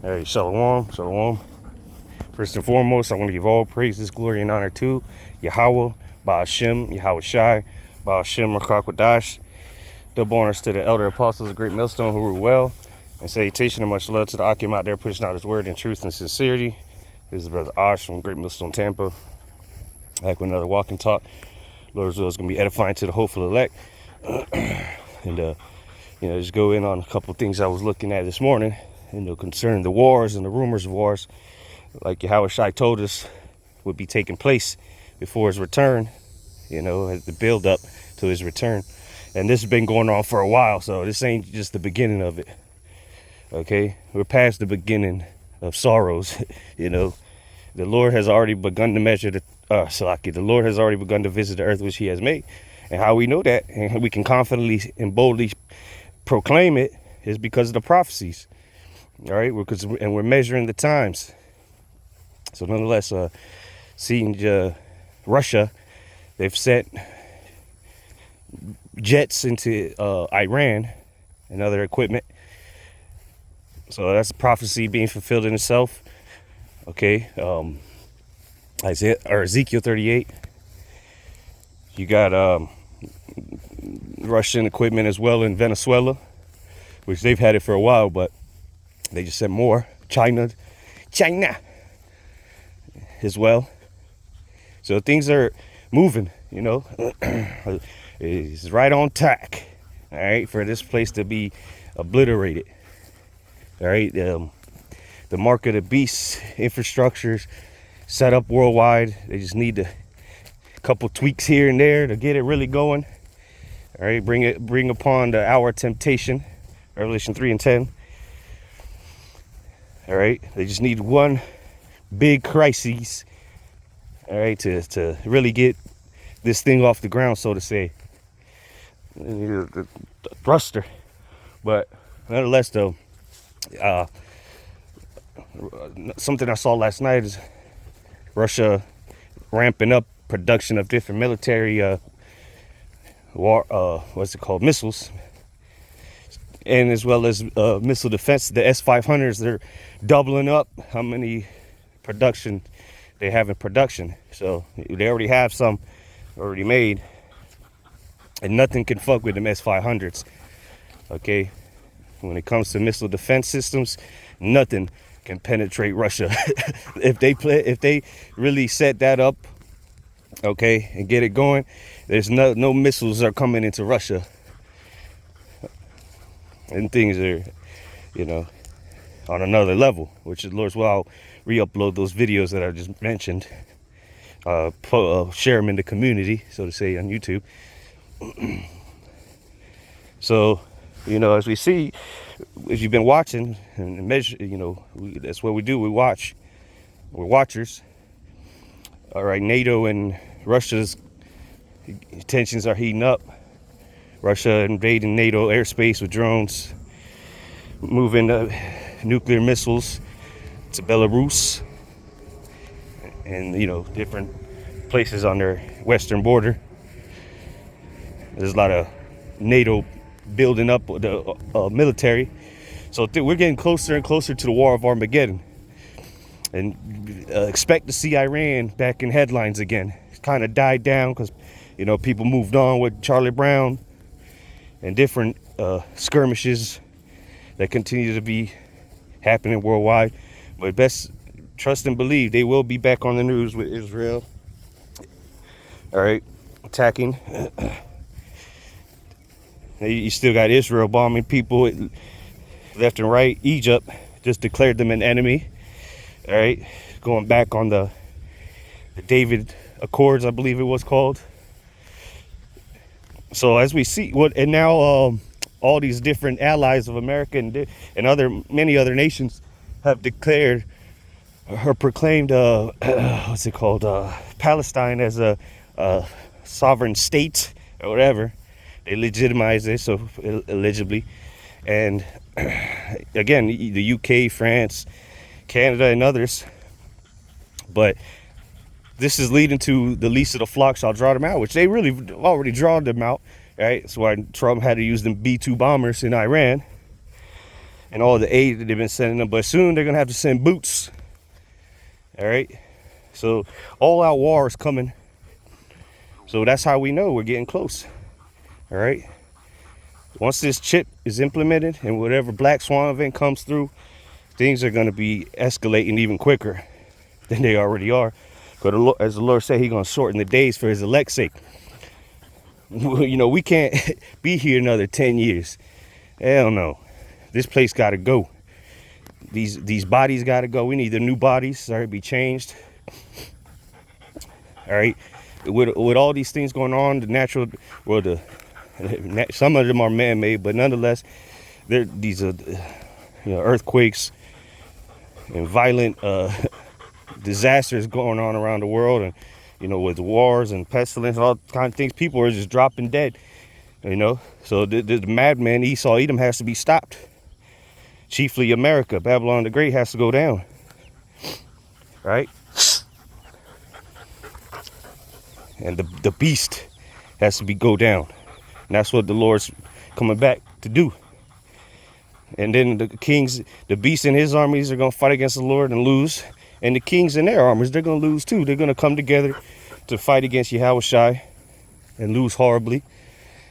Hey, shalom, shalom. First and foremost, I want to give all praises, glory, and honor to Yahweh, Ba'ashem, Yahweh Shai, Ba'ashem, Rakakwadash. Double honors to the elder apostles of Great Millstone who rule well. And salutation and much love to the Akim out there pushing out his word in truth and sincerity. This is Brother Osh from Great Millstone, Tampa. Back with another walk and talk. Lord's will is going to be edifying to the hopeful elect. And, just go in on a couple things I was looking at this morning, concerning the wars and the rumors of wars, like Yahweh Shai told us would be taking place before his return, as the build up to his return. And this has been going on for a while, so this ain't just the beginning of it. Okay, we're past the beginning of sorrows. The Lord has already begun to measure the Lord has already begun to visit the earth which he has made. And how we know that, and we can confidently and boldly proclaim it, is because of the prophecies. All right, we're measuring the times. So nonetheless, seeing Russia, they've sent jets into Iran and other equipment. So that's a prophecy being fulfilled in itself. Okay, Ezekiel 38. You got Russian equipment as well in Venezuela, which they've had it for a while, but they just sent more. China as well. So things are moving, It's right on track, all right, for this place to be obliterated. All right, the mark of the beast infrastructure's set up worldwide. They just need a couple tweaks here and there to get it really going. All right, bring upon the hour of temptation, Revelation 3:10. All right, they just need one big crisis, all right, to really get this thing off the ground, so to say. The thruster. But nonetheless, though, something I saw last night is Russia ramping up production of different military missiles, and as well as missile defense. The S-500s, they're doubling up how many production they have in production. So they already have some already made, and nothing can fuck with them S-500s. Okay, when it comes to missile defense systems, nothing can penetrate Russia. If they really set that up, okay, and get it going, there's no missiles are coming into Russia. And things are, on another level, which is Lord's will. I'll re-upload those videos that I just mentioned, share them in the community, so to say, on YouTube. So, as we see, if you've been watching and measure, that's what we do. We watch. We're watchers. All right, NATO and Russia's tensions are heating up. Russia invading NATO airspace with drones, moving nuclear missiles to Belarus and, different places on their western border. There's a lot of NATO building up the military. So we're getting closer and closer to the war of Armageddon. And expect to see Iran back in headlines again. It's kind of died down because, people moved on with Charlie Brown and different skirmishes that continue to be happening worldwide. But best trust and believe they will be back on the news with Israel. All right, attacking. You still got Israel bombing people left and right. Egypt just declared them an enemy. All right, going back on the David Accords, I believe it was called. So as we see and now all these different allies of America and many other nations have declared or proclaimed Palestine as a sovereign state or whatever. They legitimize it, so illegibly. And again, the UK, France, Canada, and others. But this is leading to the least of the flock shall draw them out, which they really already drawn them out, right? That's why Trump had to use them B-2 bombers in Iran. and all the aid that they've been sending them. But soon they're going to have to send boots. All right. So all out war is coming. So that's how we know we're getting close. All right. Once this chip is implemented and whatever Black Swan event comes through, things are going to be escalating even quicker than they already are. But as the Lord said, he's going to shorten the days for his elect's sake. You know, we can't be here another 10 years. Hell no. This place got to go. These bodies got to go. We need the new bodies. All right, be changed. All right. With all these things going on, the natural, well, some of them are man-made, but nonetheless, these are, earthquakes and violent disasters going on around the world, and with wars and pestilence, all kinds of things. People are just dropping dead. So the madman Esau Edom has to be stopped. Chiefly America, Babylon the Great has to go down. Right? And the beast has to go down. And that's what the Lord's coming back to do. And then the kings, the beast and his armies are going to fight against the Lord and lose. And the kings and their armies, they're going to lose too. They're going to come together to fight against Yahushua and lose horribly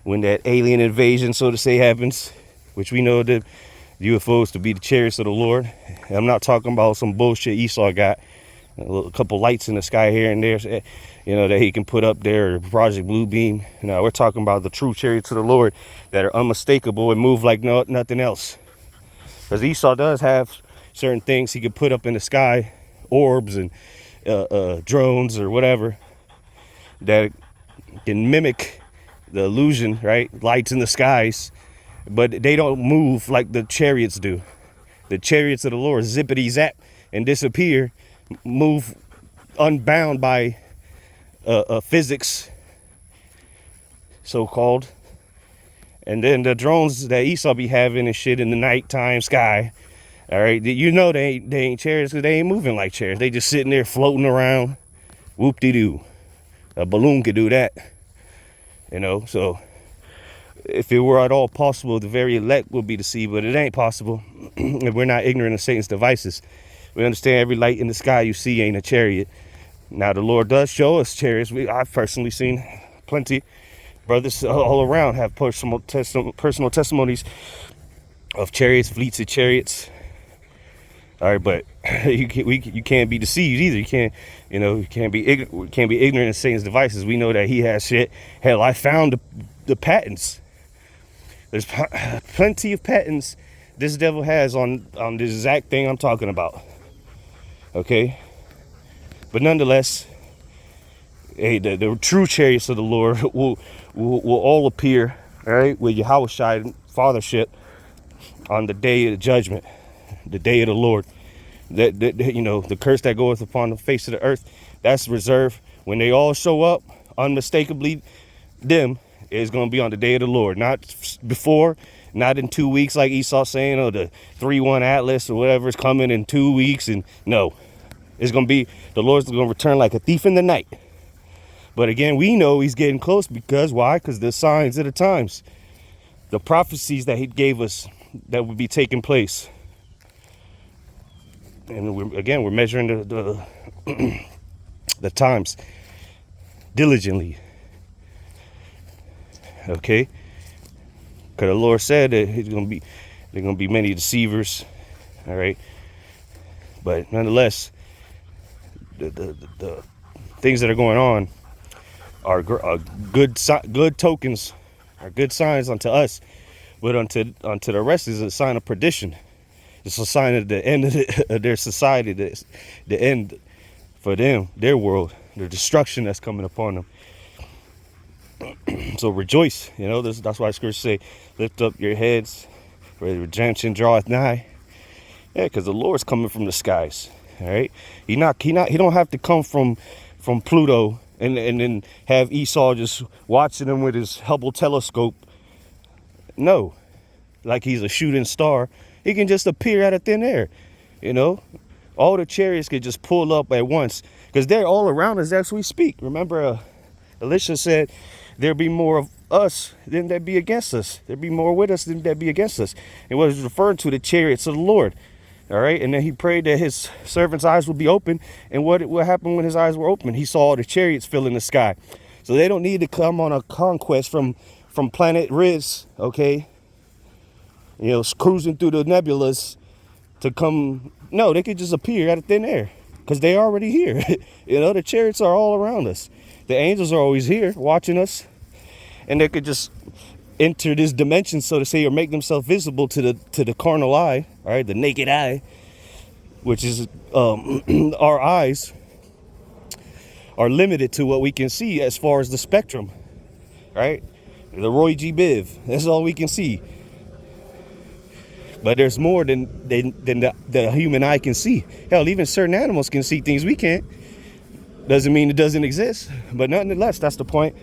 when that alien invasion, so to say, happens, which we know the UFOs to be the chariots of the Lord. And I'm not talking about some bullshit Esau got, a couple lights in the sky here and there, that he can put up there, or Project Bluebeam. No, we're talking about the true chariots of the Lord that are unmistakable and move like nothing else. Because Esau does have certain things he can put up in the sky, orbs and drones or whatever, that can mimic the illusion, right? Lights in the skies, but they don't move like the chariots do. The chariots of the Lord zippity zap and disappear, move unbound by physics, so-called. And then the drones that Esau be having and shit in the nighttime sky, all right, they ain't chariots because they ain't moving like chariots. They just sitting there floating around, whoop-de-doo. A balloon could do that, so if it were at all possible, the very elect would be deceived, but it ain't possible. If we're not ignorant of Satan's devices, we understand every light in the sky you see ain't a chariot. Now the Lord does show us chariots. I've personally seen plenty brothers all around have personal testimonies of chariots, fleets of chariots. All right, but you can't be deceived either. You can't be ignorant of Satan's devices. We know that he has shit. Hell, I found the patents. There's plenty of patents this devil has on this exact thing I'm talking about. Okay, but nonetheless, hey, the true chariots of the Lord will all appear, all right, with Yahushua fathership on the day of the judgment, the day of the Lord. The curse that goeth upon the face of the earth, that's reserved when they all show up, unmistakably them, is going to be on the day of the Lord, not before, not in 2 weeks like Esau saying, the 3-1 Atlas or whatever is coming in 2 weeks. And no, it's going to be, the Lord's going to return like a thief in the night. But again, we know he's getting close because why? Because the signs of the times, the prophecies that he gave us that would be taking place. And we're measuring the the times diligently. Okay, because the Lord said that there's gonna be many deceivers. All right, but nonetheless, the things that are going on are good tokens, are good signs unto us, but unto the rest is a sign of perdition. It's a sign of the end of their society, the end for them, their world, the destruction that's coming upon them. So rejoice, that's why scriptures say, lift up your heads, for the redemption draweth nigh. Yeah, because the Lord's coming from the skies. All right, he don't have to come from Pluto and then have Esau just watching him with his Hubble telescope. No, like he's a shooting star. He can just appear out of thin air, All the chariots could just pull up at once because they're all around us as we speak. Remember, Elisha said there'll be more of us than that be against us. There be more with us than that be against us. And what is referring to the chariots of the Lord. All right. And then he prayed that his servant's eyes would be open. And what happened when his eyes were open? He saw the chariots filling the sky. So they don't need to come on a conquest from planet Riz, okay? You know, cruising through the nebulas to come. No, they could just appear out of thin air because they're already here. You know, the chariots are all around us. The angels are always here watching us. And they could just enter this dimension, so to say, or make themselves visible to the carnal eye, all right, the naked eye, which is our eyes are limited to what we can see as far as the spectrum, right? The Roy G. Biv, that's all we can see. But there's more than the human eye can see. Hell, even certain animals can see things we can't. Doesn't mean it doesn't exist, but nonetheless, that's the point.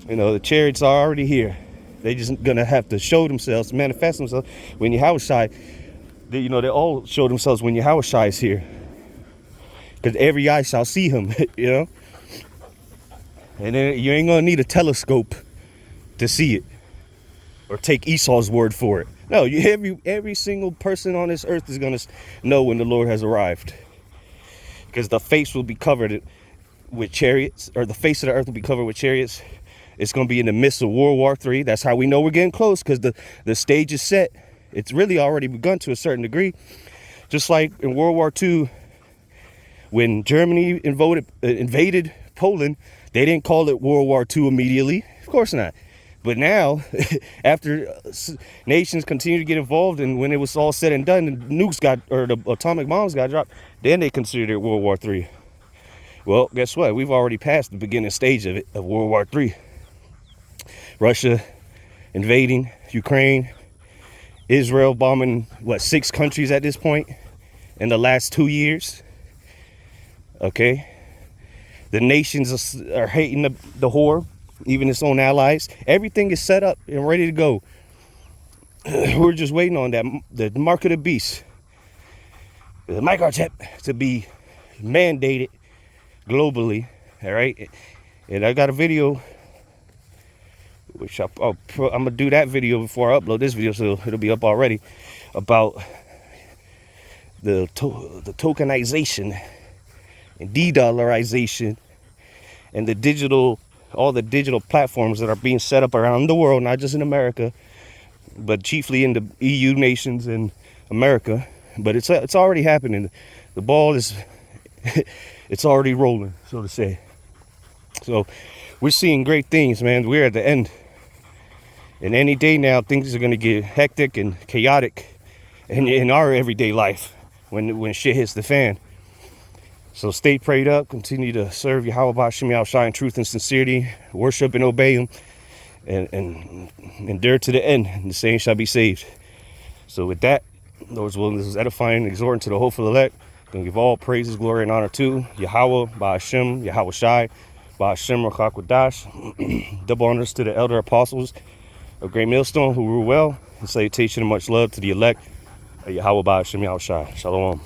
You know, the chariots are already here. They just gonna have to show themselves, manifest themselves when Yahushai. You know, they all show themselves when Yahushai is here, because every eye shall see him. You know, and then you ain't gonna need a telescope to see it, or take Esau's word for it. No, every single person on this earth is gonna know when the Lord has arrived, because the face will be covered with chariots, or the face of the earth will be covered with chariots. It's going to be in the midst of World War III. That's how we know we're getting close, because the stage is set. It's really already begun to a certain degree. Just like in World War II, when Germany invaded Poland, they didn't call it World War II immediately. Of course not. But now, after nations continue to get involved, and when it was all said and done, the atomic bombs got dropped, then they considered it World War III. Well, guess what? We've already passed the beginning stage of World War III. Russia invading Ukraine, Israel bombing, 6 countries at this point in the last 2 years. Okay. The nations are hating the whore, even its own allies. Everything is set up and ready to go. We're just waiting on the mark of the beast, the microchip, to be mandated globally. All right. And I got a video, which I'm going to do that video before I upload this video, so it'll be up already, about the tokenization and de-dollarization and all the digital platforms that are being set up around the world, not just in America, but chiefly in the EU nations and America. But it's already happening. The ball is it's already rolling, so to say. So we're seeing great things, man. We're at the end. And any day now, things are going to get hectic and chaotic in our everyday life when shit hits the fan. So stay prayed up. Continue to serve Yahweh Ba'ashem Yahushai in truth and sincerity. Worship and obey him. And endure to the end. And the saints shall be saved. So with that, Lord's willing, this is edifying, exhorting to the hopeful elect. Going to give all praises, glory, and honor to Yahweh Ba'ashem Yahushai Ba'ashem Rakak Wadash. Double honors to the elder apostles of Great Millstone who rule well, and salutation and much love to the elect of Yahweh Ba'ashem Yahushai. Shalom.